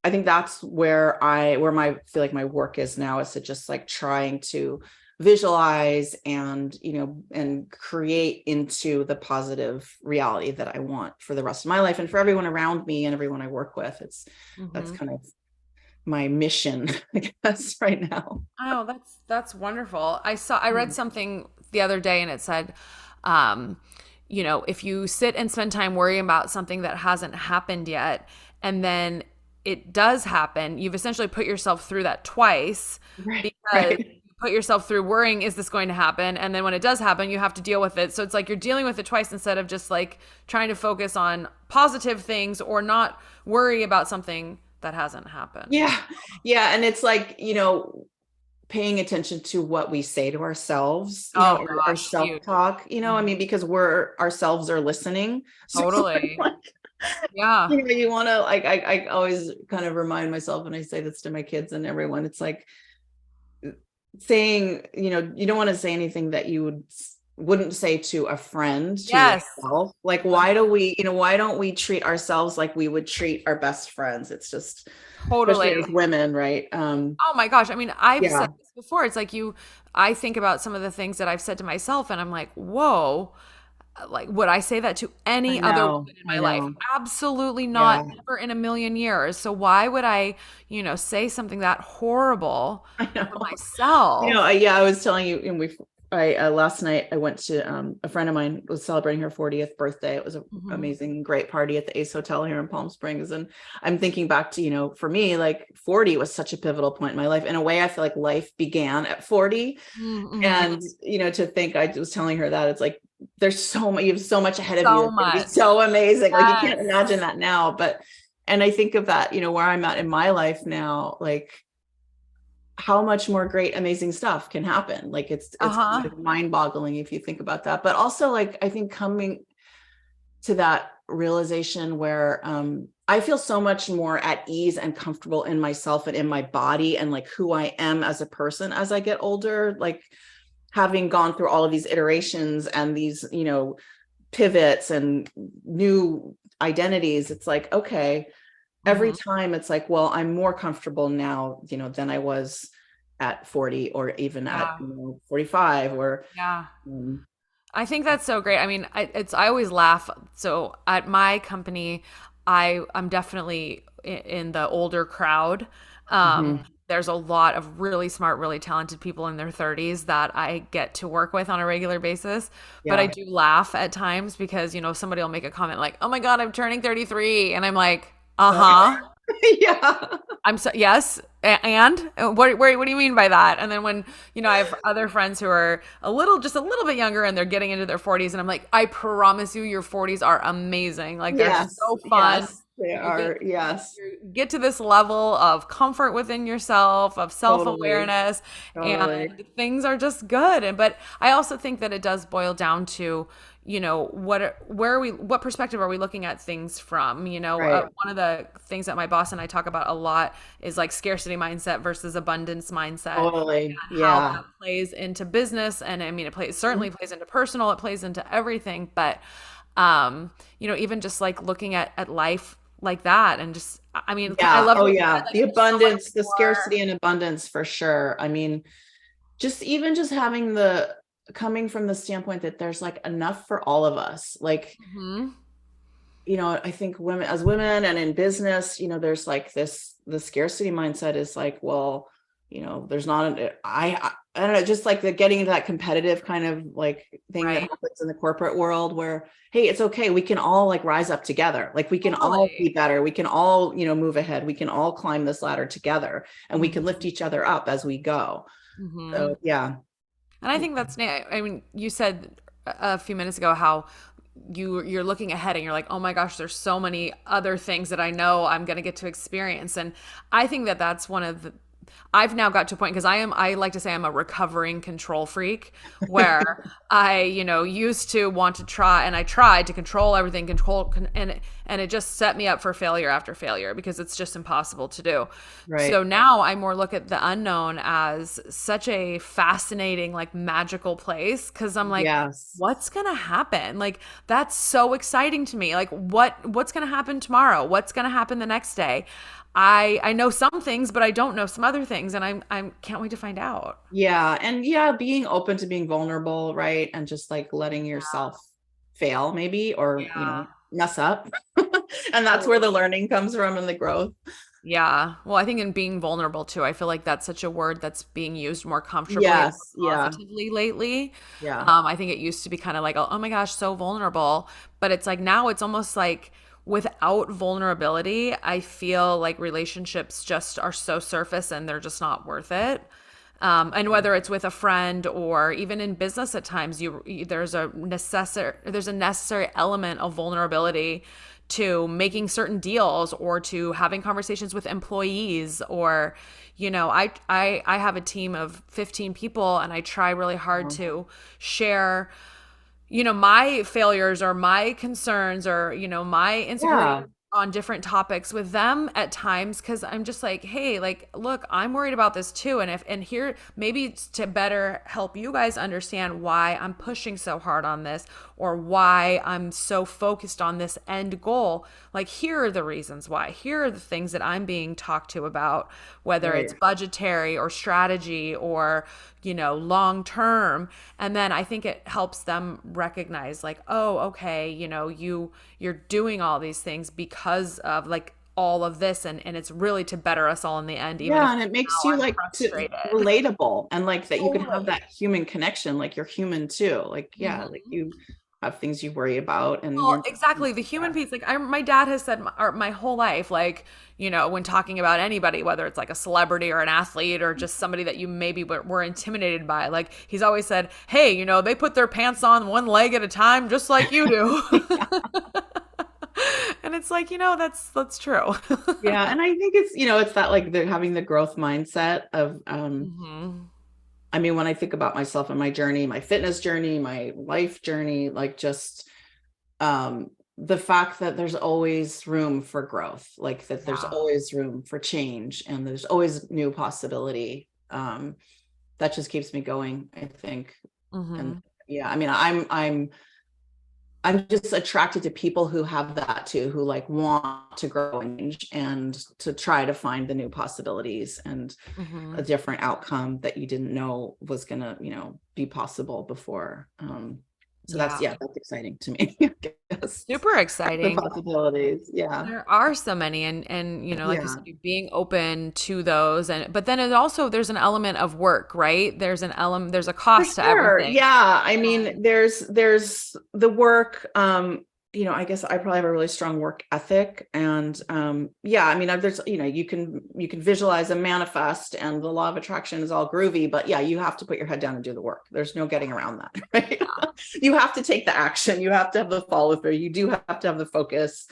I think that's where my feel like my work is now, is to just like trying to visualize and and create into the positive reality that I want for the rest of my life and for everyone around me and everyone I work with. That's Mm-hmm. kind of my mission, I guess, right now. Oh, that's wonderful. I read something the other day and it said, um, if you sit and spend time worrying about something that hasn't happened yet, and then it does happen, you've essentially put yourself through that twice Right. because Right. you put yourself through worrying, is this going to happen? And then when it does happen, you have to deal with it. So it's like you're dealing with it twice instead of just like trying to focus on positive things or not worry about something that hasn't happened. Yeah. Yeah. And it's like, paying attention to what we say to ourselves, Oh our gosh, huge. self-talk, I Mhm. mean, because ourselves are listening. So Totally. like, Yeah. you want to like, I always kind of remind myself, and I say this to my kids and everyone, it's like saying, you don't want to say anything that you wouldn't say to a friend, to Yes. yourself. Like, One- why don't we treat ourselves like we would treat our best friends? It's just, especially Totally. as women, right? Oh my gosh. I mean, I've said Yeah, this before. It's like I think about some of the things that I've said to myself and I'm like, whoa, like would I say that to any other woman in I my life? know. Absolutely not. Yeah, Never in a million years. So why would I, say something that horrible I to know. myself? Yeah, I was telling you, I last night I went to a friend of mine was celebrating her 40th birthday. It was an Mhm. amazing, great party at the Ace Hotel here in Palm Springs. And I'm thinking back to, for me, like 40 was such a pivotal point in my life. In a way, I feel like life began at 40. Mhm. And, to think, I was telling her that it's like, you have so much ahead of you. So It's going to be much. so amazing. Like you can't imagine Yes. that now. And I think of that, where I'm at in my life now, like, how much more great, amazing stuff can happen. Like it's kind Uh-huh. of mind boggling if you think about that. But also like, I think coming to that realization where I feel so much more at ease and comfortable in myself and in my body and like who I am as a person as I get older, like having gone through all of these iterations and these, pivots and new identities. It's like, okay, every Mhm. time it's like, well, I'm more comfortable now, than I was at 40 or even at, Yeah. 45 or, Yeah. um, I think that's so great. I mean, I always laugh. So at my company, I'm definitely in the older crowd. mhm. There's a lot of really smart, really talented people in their 30s that I get to work with on a regular basis. But I Yeah. do laugh at times because, somebody will make a comment like, "Oh my God, I'm turning 33." And I'm like, "Uh-huh." Yeah. I'm so yes, and what do you mean by that? And then when I have other friends who are just a little bit younger, and they're getting into their 40s, and I'm like, I promise you, your 40s are amazing. Like they're Yes. so fun. Yes. They You get are. Yes, you get to this level of comfort within yourself, of totally. self-awareness, Totally. and things are just good. And but I also think that it does boil down to, where are we, what perspective are we looking at things from? Right. One of the things that my boss and I talk about a lot is like scarcity mindset versus abundance mindset, Totally. how Yeah. that plays into business. And I mean, Mhm. certainly plays into personal, it plays into everything. But even just like looking at life like that, and just, I mean, I Yeah. love Oh, what you said, yeah. like The there's so much abundance, the more. scarcity and abundance for sure. I mean, just even just having the coming from the standpoint that there's like enough for all of us. Like, Hmm. I think women as women and in business, there's like the scarcity mindset is like, well, there's not I don't know, just like the getting into that competitive kind of like thing that Right. happens in the corporate world where, hey, it's okay. We can all like rise up together. Like we can all be Totally. better. We can all, move ahead. We can all climb this ladder together and we can lift Hmm. each other up as we go. Hmm. So yeah. And I think that's, I mean, you said a few minutes ago how you're looking ahead and you're like, oh my gosh, there's so many other things that I know I'm going to get to experience. And I think that that's one of the, I've now got to a point, because I like to say I'm a recovering control freak, where I, used to want to try, and I tried to control everything, and it just set me up for failure after failure, because it's just impossible to do. So Right. now I more look at the unknown as such a fascinating, like magical place, because I'm like, Yes. what's gonna happen? Like, that's so exciting to me. Like, what's gonna happen tomorrow? What's gonna happen the next day? I know some things, but I don't know some other things, and I'm can't wait to find out. Yeah. And yeah, being open to being vulnerable, right? And just like letting yourself fail maybe, or, Yeah, mess up. And that's where the totally. learning comes from and the growth. Yeah. Well, I think in being vulnerable too, I feel like that's such a word that's being used more comfortably and Yes. more Yeah. positively lately. Yeah. I think it used to be kind of like, oh my gosh, so vulnerable. But it's like now it's almost like without vulnerability, I feel like relationships just are so surface and they're just not worth it. And whether it's with a friend or even in business, at times there's a necessary element of vulnerability to making certain deals or to having conversations with employees, or I have a team of 15 people, and I try really hard to share my failures or my concerns or my insecurities Yeah. on different topics with them at times, because I'm just like, hey, like, look, I'm worried about this too, and here maybe it's to better help you guys understand why I'm pushing so hard on this, or why I'm so focused on this end goal. Like, here are the reasons why, here are the things that I'm being talked to about, whether Right. it's budgetary or strategy or long term. And then I think it helps them recognize, like, oh, okay, you're doing all these things because of like all of this, and it's really to better us all in the end, even if Yeah. And it makes now you I'm like frustrated. relatable, and like that you can have Totally. that human connection, like you're human too. Like, yeah, like Mhm. you have things you worry about and Well, you're, exactly. The human piece, like my dad has said my whole life, like, when talking about anybody, whether it's like a celebrity or an athlete or just somebody that you maybe were intimidated by, like he's always said, hey, they put their pants on one leg at a time, just like you do. And it's like, that's true. yeah. And I think it's that like the having the growth mindset of Hmm. I mean, when I think about myself and my journey, my fitness journey, my life journey, like just the fact that there's always room for growth, like that there's Yeah. always room for change and there's always new possibility. That just keeps me going, I think. And Hmm. yeah, I mean, I'm just attracted to people who have that too, who like want to grow and change and to try to find the new possibilities and a Hmm. different outcome that you didn't know was gonna, be possible before. So Yeah. that's exciting to me. I guess Super the exciting. possibilities. Yeah. There are so many, and like you Yeah. said, being open to those, and but then it also, there's an element of work, right? There's a For cost to sure. everything. Yeah. I mean, And there's the work. I guess I probably have a really strong work ethic. And yeah, I mean, there's, you can visualize and manifest and the law of attraction is all groovy, but yeah, you have to put your head down and do the work. There's no getting around that, right? You have to take the action. You have to have the follow through. You do have to have the focus.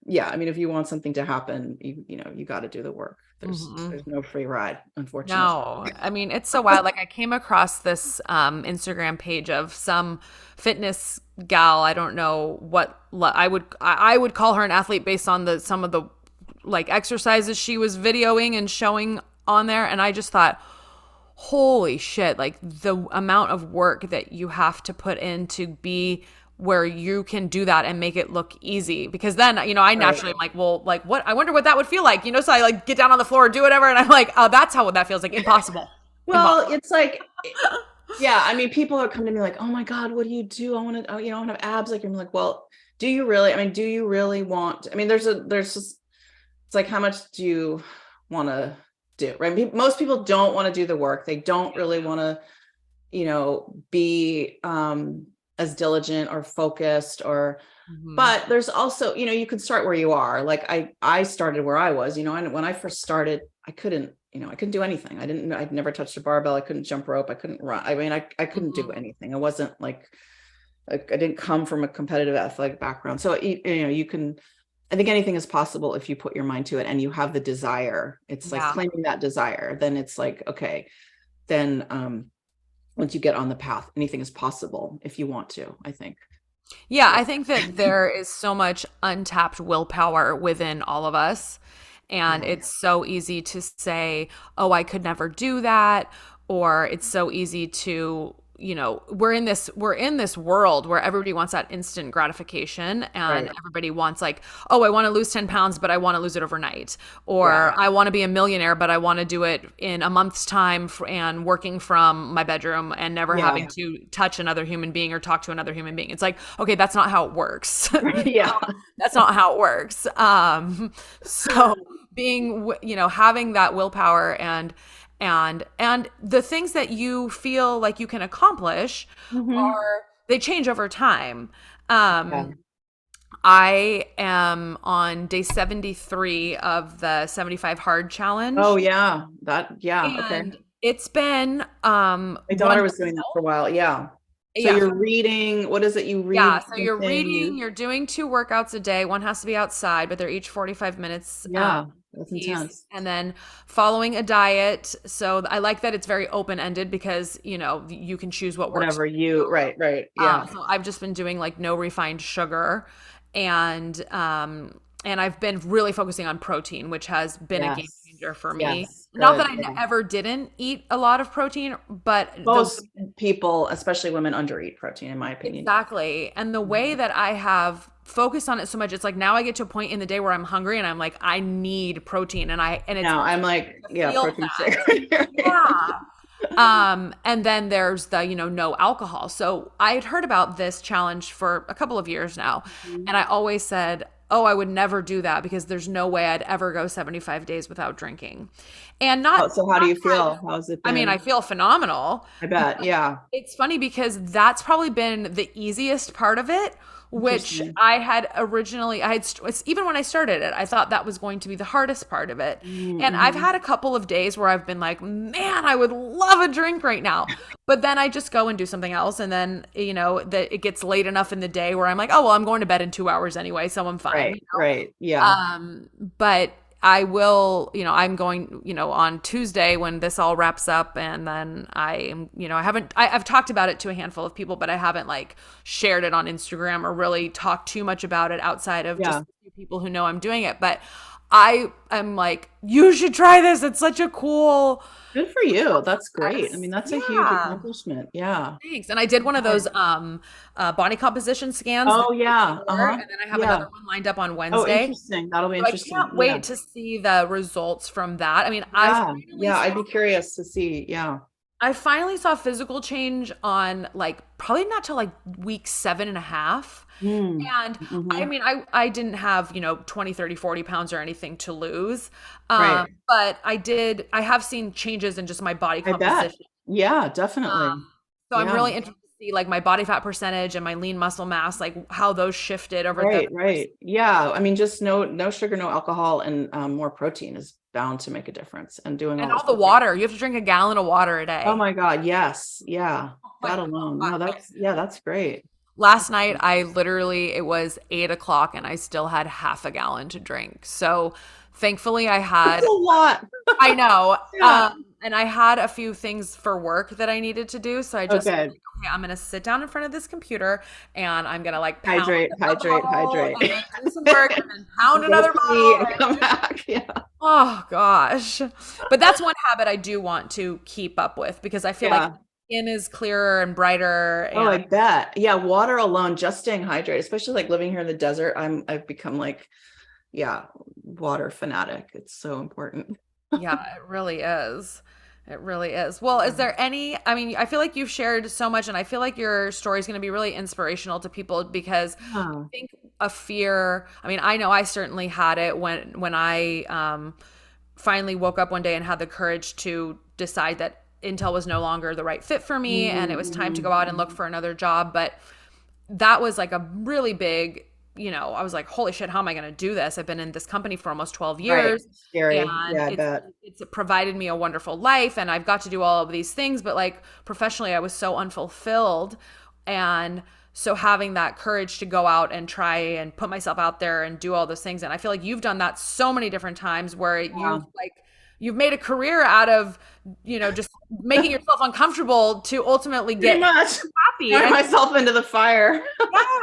yeah, I mean, if you want something to happen, you got to do the work. Mhm. There's no free ride, unfortunately. No, I mean, it's so wild. Like I came across this Instagram page of some fitness gal. I don't know what I would call her an athlete based on the some of the like exercises she was videoing and showing on there. And I just thought, holy shit, like the amount of work that you have to put in to be where you can do that and make it look easy. Because then, I Right. naturally am like, well, like what, I wonder what that would feel like, so I like get down on the floor, do whatever. And I'm like, oh, that's how that feels like. Impossible. Well, Impossible. it's like, yeah, I mean, people are coming to me like, oh my God, what do you do? I want to, I want to have abs. Like, I'm like, well, do you really? I mean, do you really want, I mean, there's just, it's like, how much do you want to do? Right. Most people don't want to do the work. They don't really want to, be as diligent or focused or, Mhm. but there's also, you can start where you are. Like I started where I was, and when I first started, I couldn't do anything. I'd never touched a barbell. I couldn't jump rope. I couldn't run. I mean, I couldn't do Mhm. anything. I wasn't like, I didn't come from a competitive athletic background. So, you can, I think anything is possible if you put your mind to it and you have the desire. It's like Yeah. claiming that desire. Then it's like, okay, then, once you get on the path, anything is possible if you want to, I think. Yeah, Yeah. I think that there is so much untapped willpower within all of us. And Yeah. it's so easy to say, oh, I could never do that. Or it's so easy to, we're in this world where everybody wants that instant gratification and Right. everybody wants like, oh, I want to lose 10 pounds, but I want to lose it overnight. Yeah. Or I want to be a millionaire, but I want to do it in a month's time and working from my bedroom and never Yeah. having to touch another human being or talk to another human being. It's like, okay, that's not how it works. Yeah. That's not how it works. So being, having that willpower and the things that you feel like you can accomplish Hmm. are they change over time. Yeah. I am on day 73 of the 75 hard Oh challenge, yeah. Yeah. Okay. and it's been My daughter was wonderful. doing that for a while. Yeah. So Yeah, you're reading, what is it? You yeah, read so you're something, reading, you're doing two workouts a day. One has to be outside, but they're each 45 minutes yeah, that's piece. intense. And then following a diet. So I like that it's very open-ended because, you can choose what works Whatever for you. right. Yeah. So I've just been doing like no refined sugar and I've been really focusing on protein, which has been a game Yes. changer for me. Yes. Not that Good. I Yeah. ever didn't eat a lot of protein, but the Most people, especially women, undereat protein, in my opinion. exactly. And the way Mhm. that I have focused on it so much, it's like now I get to a point in the day where I'm hungry and I'm like, I need protein. And it's Now I'm like, to yeah, feel protein that. shake right here. Yeah. And then there's the, no alcohol. So I had heard about this challenge for a couple of years now. Mhm. And I always said, oh, I would never do that because there's no way I'd ever go 75 days without drinking. And Oh, so how do you not feel? How's it I mean, I been? feel phenomenal. I bet. Yeah. It's funny because that's probably been the easiest part of it, which Interesting. even when I started it, I thought that was going to be the hardest part of it. And I've Mm-hmm. had a couple of days where I've been like, man, I would love a drink right now. But then I just go and do something else. And then, that it gets late enough in the day where I'm like, oh, well, I'm going to bed in 2 hours anyway. So I'm fine. Right. Right. Yeah. But I will, I'm going, on Tuesday when this all wraps up. And then I am, I've talked about it to a handful of people, but I haven't like shared it on Instagram or really talked too much about it outside of just Yeah. a few people who know I'm doing it. But I am like, you should try this. It's such a cool Good for you. That's great. I process. mean, that's a huge Yeah. accomplishment. Yeah. Thanks. And I did one of those body composition scans the Oh day yeah. before, Uh-huh. and then I have Yeah. another one lined up on Oh, Wednesday. interesting. That'll be So I interesting. can't Yeah. wait to see the results from that. I mean, Yeah. Yeah. I'd be curious to see. Yeah. I finally saw physical change on like probably not till like week 7.5. Mm. And I Hmm. mean, I didn't have, 20, 30, 40 pounds or anything to lose. Right. But I have seen changes in just my body I bet. composition. Yeah, Um, definitely. so I'm Yeah. really interested to see like my body fat percentage and my lean muscle mass, like how those shifted over the Right, right. Yeah. I mean, just no sugar, no alcohol, and more protein is bound to make a difference. And doing all and this all the work. water. You have to drink a gallon of water a Oh day. my God. Yes. Yeah. Oh my That alone. No, God. that's great. Last night, it was 8 o'clock and I still had half a gallon to drink. So thankfully I That's had, a lot. I know, Yeah. and I had a few things for work that I needed to do. So I just, was Okay. like, okay, I'm going to sit down in front of this computer and I'm going to like pound Hydrate, a hydrate, bottle hydrate. and then do some work and then pound Go another pee bottle. and come back. Yeah. Oh gosh. But that's one habit I do want to keep up with because I feel like Yeah. skin is clearer and brighter Oh, I and bet. Yeah, water alone, just staying hydrated, especially like living here in the desert. I've become like, yeah, water fanatic. It's so important. yeah, it really is. It really is. Well, is there any, I mean, I feel like you've shared so much and I feel like your story is going to be really inspirational to people because I Yeah. think a fear, I mean, I know I certainly had it when I finally woke up one day and had the courage to decide that Intel was no longer the right fit for me and it was time to Mm-hmm. go out and look for another job, but that was like a really big, I was like, holy shit, how am I going to do this? I've been in this company for almost 12 Right. years Scary. and Yeah, I it's bet. it's provided me a wonderful life and I've got to do all of these things, but like professionally I was so unfulfilled. And so having that courage to go out and try and put myself out there and do all those things. And I feel like you've done that so many different times where Yeah. you've made a career out of, just making yourself uncomfortable to ultimately Pretty get much. happy. Throw And myself into the fire.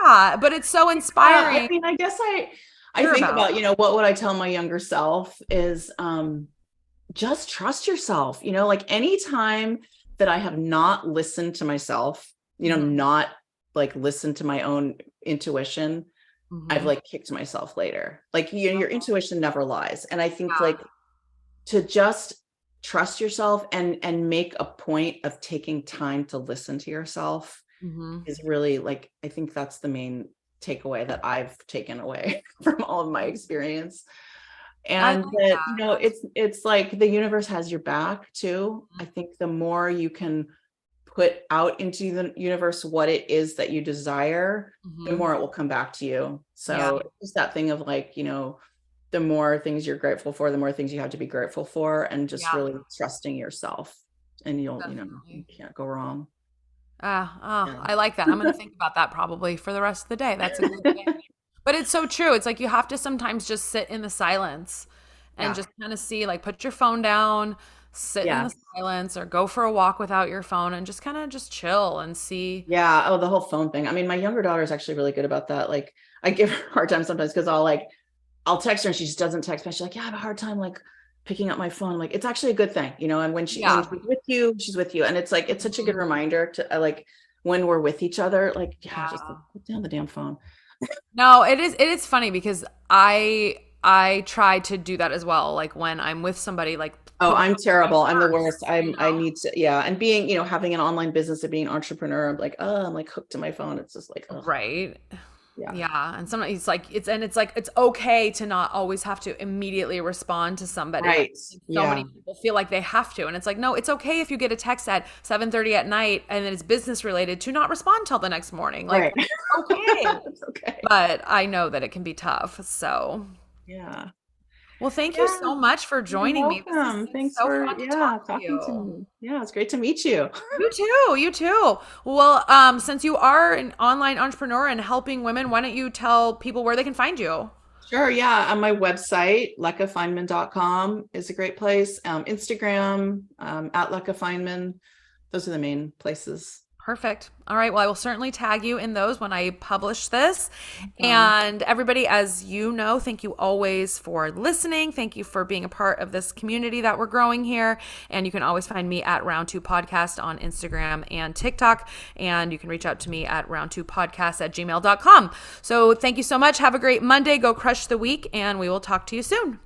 yeah, but it's so I inspiring to mean, I guess I hear think about. about, what would I tell my younger self is just trust yourself. Like anytime that I have not listened to myself, Mhm. not like listened to my own intuition, I've Mhm. like kicked myself later. Like your intuition never lies. And I think Yeah. like to just trust yourself and make a point of taking time to listen to yourself Mhm. is really like, I think that's the main takeaway that I've taken away from all of my experience. I And like that, that. That's it's like the universe has your back too. I think the more you can put out into the universe what it is that you desire, the mhm. more it will come back to you. Yeah, So it's just that thing of like, the more things you're grateful for, the more things you have to be grateful for, and just yeah, really trusting yourself. And you definitely. can't go wrong. Yeah. I like that. I'm gonna think about that probably for the rest of the day. That's a good thing. But it's so true. It's like you have to sometimes just sit in the silence and Yeah. just kind of see, like, put your phone down, sit in the Yes. silence, or go for a walk without your phone and just kind of just chill and see. Yeah. Oh, the whole phone thing. I mean, my younger daughter is actually really good about that. Like, I give her a hard time sometimes because I'll text her and she just doesn't text me. She's like, yeah, I have a hard time like picking up my phone. Like, it's actually a good thing, and when Yeah. she's with you, she's with you. And it's like, it's such a good Mhm. reminder to like when we're with each other, like, yeah, just like, Yeah. put down the damn phone. No, it is funny because I try to do that as well. Like when I'm with somebody, like Oh, put my I'm phone terrible. away I'm the worst. first, I need to, yeah. And being, having an online business and being an entrepreneur, I'm like, oh, I'm like hooked to my phone. It's just like, oh, Right. yeah. Yeah. And sometimes it's okay to not always have to immediately respond to somebody. And Right. I think so many Yeah. people feel like they have to. And it's like, no, it's okay if you get a text at 7:30 at night and then it's business related to not respond till the next morning. Like, Right. okay. It's okay. But I know that it can be tough. So, Yeah. well, thank you Yeah. so much for You're joining me. This has welcome. been Thanks so for, fun to talk to talking to you. me. Yeah. It's great to meet you. You too. You too. Well, since you are an online entrepreneur and helping women, why don't you tell people where they can find you? Sure. Yeah. On my website, lekafineman.com is a great place. Instagram, at Leka Fineman. Those are the main places. Perfect. All right. Well, I will certainly tag you in those when I publish this. Um, And everybody, as you know, thank you always for listening. Thank you for being a part of this community that we're growing here. And you can always find me at Round 2 Podcast on Instagram and TikTok. And you can reach out to me at round2podcast@gmail.com. So thank you so much. Have a great Monday. Go crush the week. And we will talk to you soon.